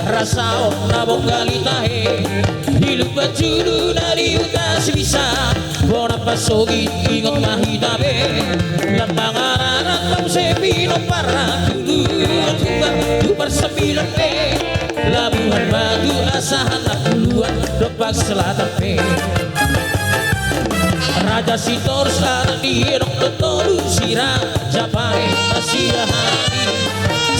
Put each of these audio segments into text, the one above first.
rasa nabong galitahe hilup bajulu nari utas bisa bona pasogi ingot mahitabe lapangan anak sepi no para dulu tubar sembilan pe Labuhan Batu asahan Apuluan Depak Selatan pe Raja Sitor sarang di Rok Totolu si Raja Pai masih hari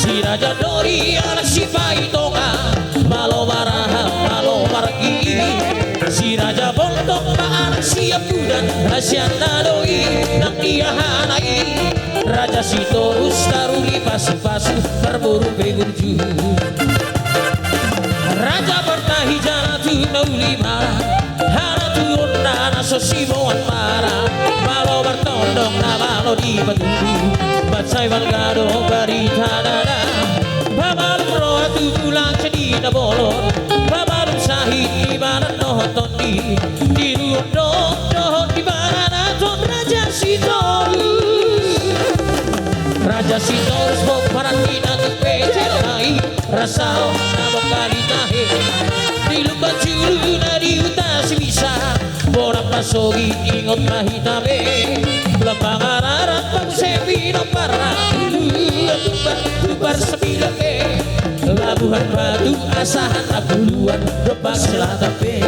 si Raja Dori anak si Paitonga Malo Maraha Malo Margi si Raja Bontok anak si Apudan Asyana Doi nak dia hanai Raja Sitorus taruli pasu-pasu terburu begurju Raja bertahi jana tu naulima Hana tu undana sosimuan para Malo bertondong na malo di batu Batsai valgado barita dada Babalum roha tu pulang jadi na bolon Babalum sahid di mana nohon di ruang doh di mana naton Raja Sitorus Raja Sitorus boparan kita tu pecelai Rasao nabok kali tahe Dilupa julu nari utas bisa Borak pasogi ingot mahitabe Lapangan arat pang sepi no para Tubar sembilan pe Labuhan Batu asahan Apuluan Depak Selatan pe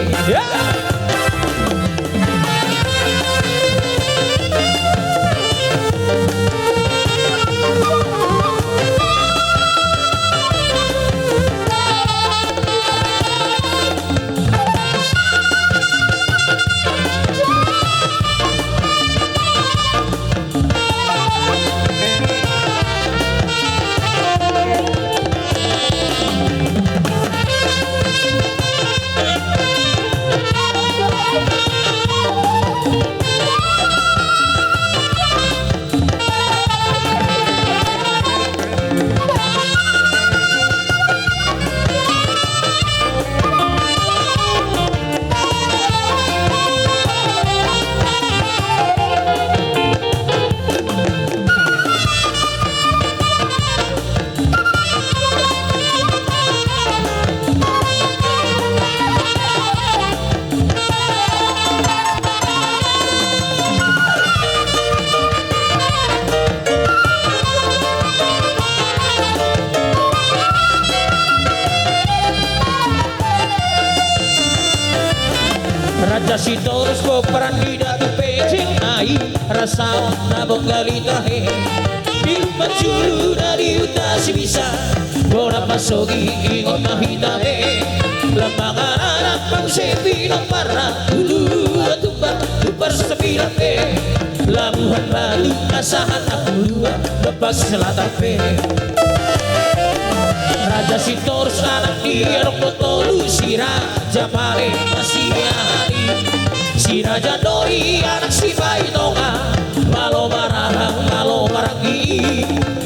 Raja Sitorus boparan di datu pecing nai Rasao nabok galitahe Dilupa julu dari utas bisa Bona pasogi ingot mahitabe Lapangan anak pang sepi no para Dulu tubar sembilan pe Labuhan Batu asahan Apuluan Depak Selatan pe Raja Sitorus anak dia Rok Totolu si Raja Pai masih hari si Raja Dori anak si Paitonga Malo Marahang Malo Margi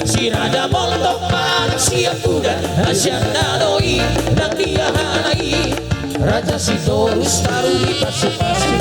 si Raja Bontok anak si Apudan Asyana Doi nak dia hanai Raja Sitorus taruh di pasu-pasu